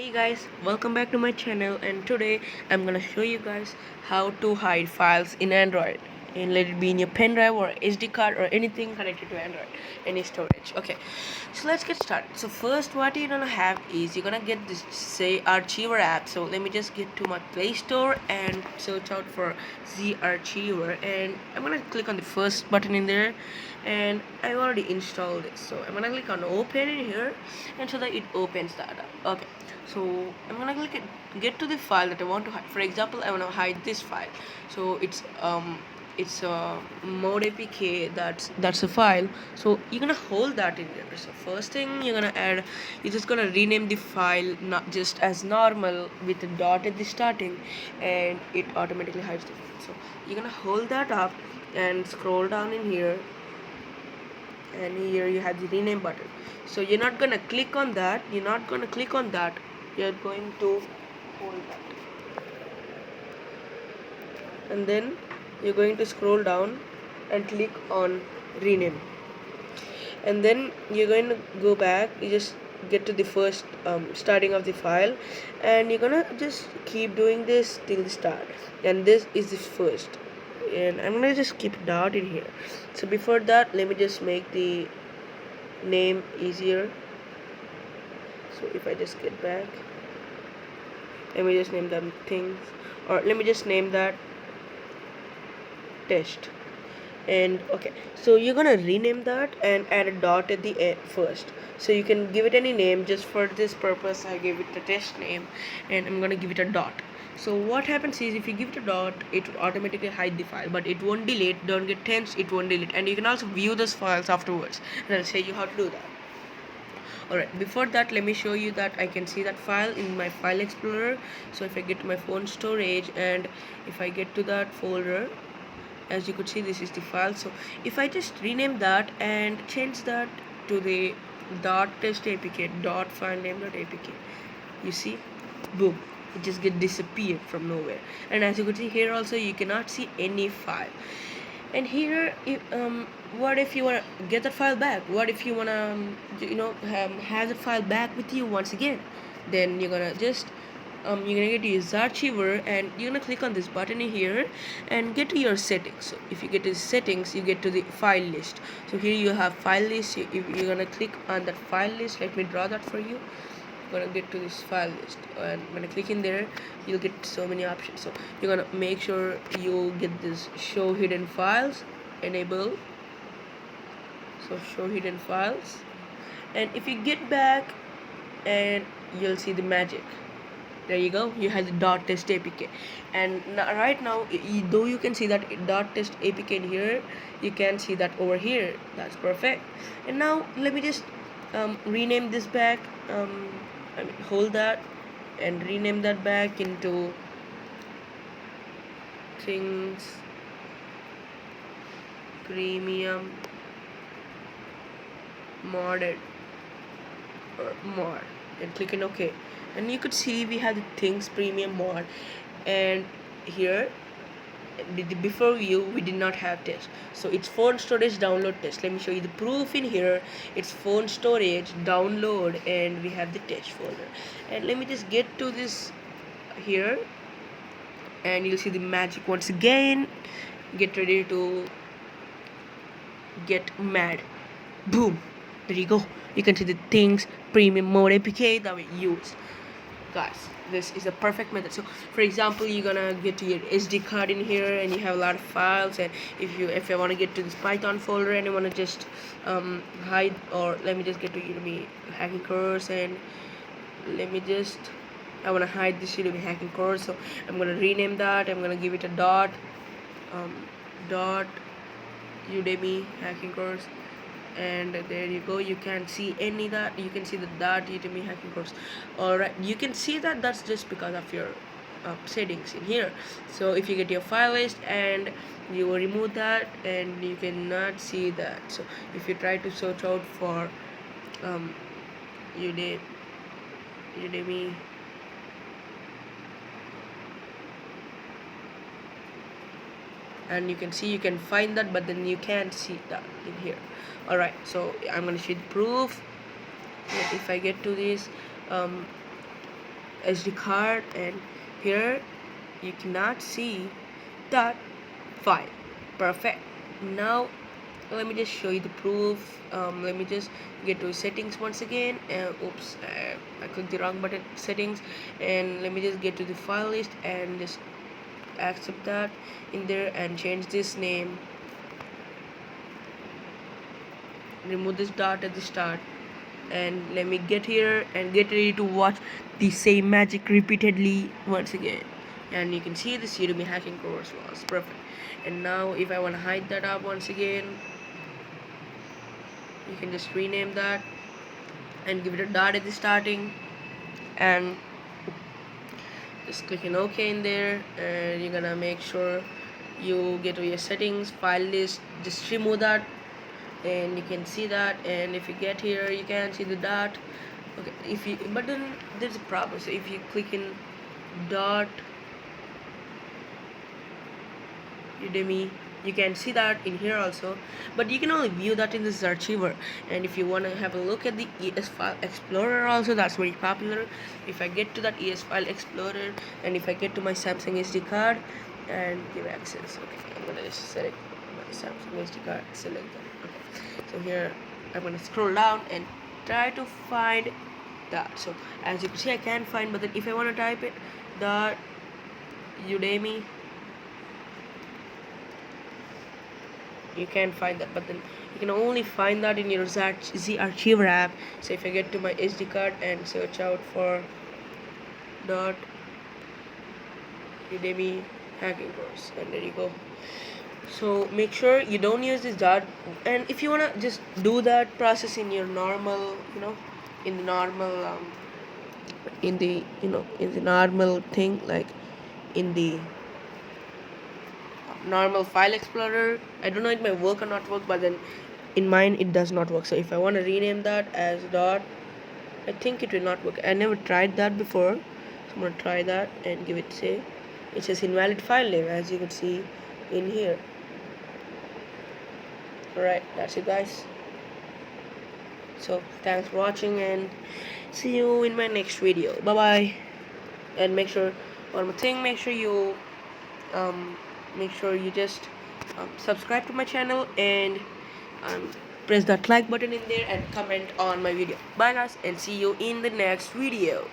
Hey guys, welcome back to my channel, and today I'm gonna show you guys how to hide files in Android, and let it be in your pen drive or SD card or anything connected to Android, any storage. Okay, so let's get started. So first, what you're gonna have is you're gonna get this say Archiver app. So let me just get to my Play Store and search out for Z Archiver, and I'm gonna click on the first button in there, and I've already installed it. So I'm gonna click on Open in here, and so that it opens that up. Okay, so I'm gonna click it, get to the file that I want to hide. For example, I want to hide this file. So it's a mode apk, that's a file. So you're gonna hold that in there. So first thing you're gonna add, you're just gonna rename the file, not just as normal with a dot at the starting, and it automatically hides the file. So you're gonna hold that up and scroll down in here, and here you have the rename button. So you're not gonna click on that, you're going to hold that, and then you're going to scroll down and click on rename, and then you're going to go back. You just get to the first starting of the file, and you're gonna just keep doing this till the start, and this is the first, and I'm gonna just keep it out in here. So before that, let me just make the name easier. So if I just get back, let me just name them things, or let me just name that test. And okay, so you're gonna rename that and add a dot at the end first. So you can give it any name. Just for this purpose, I gave it the test name, and I'm gonna give it a dot. So what happens is, if you give it a dot, it will automatically hide the file, but it won't delete. Don't get tense, it won't delete. And you can also view those files afterwards, and I'll show you how to do that. Alright, before that, let me show you that I can see that file in my file explorer. So if I get to my phone storage, and if I get to that folder, as you could see, this is the file. So if I just rename that and change that to the dot test apk, dot file name dot apk, you see, boom, it just get disappeared from nowhere. And as you could see here also, you cannot see any file. And here, what if you want to get that file back? What if you want to have the file back with you once again? Then you're gonna just you're gonna get to use Archiver, and you're gonna click on this button here and get to your settings. So if you get to settings, you get to the file list. So here you have file list. You're gonna click on that file list. Let me draw that for you. Gonna get to this file list, and when I click in there, you'll get so many options. So you're gonna make sure you get this show hidden files, enable. So show hidden files, and if you get back, and you'll see the magic. There you go, you have the dot test apk. And right now, though you can see that dot test apk in here, you can see that over here. That's perfect. And now let me just rename this back. Hold that and rename that back into things premium modded or mod, and click on OK. And you could see we have the things premium mod, and here before view we did not have test. So it's phone storage download test. Let me show you the proof in here. It's phone storage download, and we have the test folder. And let me just get to this here, and you'll see the magic once again. Get ready to get mad. Boom, there you go. You can see the things premium mode apk that we use. Guys, this is a perfect method. So for example, you're gonna get to your SD card in here, and you have a lot of files, and if I want to get to this Python folder, and I want to just hide, or let me just get to Udemy hacking course, and I want to hide this Udemy hacking course. So I'm gonna rename that. I'm gonna give it a dot Udemy hacking course, and there you go. You can see you can see the dot Udemy hacking course. Alright, you can see that that's just because of your settings in here. So if you get your file list and you will remove that, and you cannot see that. So if you try to search out for Udemy, and you can see, you can find that, but then you can't see that in here. Alright, so I'm gonna show the proof. If I get to this SD card, and here you cannot see that file. Perfect. Now let me just show you the proof. Let me just get to settings once again. Oops, I clicked the wrong button. Settings, and let me just get to the file list and just accept that in there and change this name. Remove this dot at the start, and let me get here and get ready to watch the same magic repeatedly once again. And you can see this Udemy hacking course was perfect. And now if I want to hide that up once again, you can just rename that and give it a dot at the starting, and just clicking OK in there, and you're gonna make sure you get to your settings, file list, just remove that, and you can see that. And if you get here, you can see the dot. Okay, if you, but then there's a problem. So if you click in dot Udemy, you can see that in here also, but you can only view that in this archiver. And if you want to have a look at the ES File Explorer also, that's very popular. If I get to that ES File Explorer, and if I get to my Samsung SD card and give access, okay, I'm gonna just select my Samsung SD card, select that. Okay, so here I'm gonna scroll down and try to find that. So as you can see, I can't find, but then if I want to type it, dot Udemy, you can find that, but then you can only find that in your Z Archiver app. So if I get to my SD card and search out for dot Udemy hacking course, and there you go. So make sure you don't use this dot, and if you wanna just do that process in your normal, in the normal in the normal thing, like in the normal file explorer. I don't know it might work or not work, but then in mine it does not work. So if I want to rename that as dot, I think it will not work. I never tried that before, so I'm gonna try that and give it say. It says invalid file name, as you can see in here. Alright, that's it guys. So thanks for watching, and see you in my next video. Bye bye. And make sure, one more thing, make sure you just subscribe to my channel, and press that like button in there and comment on my video. Bye guys, and see you in the next video.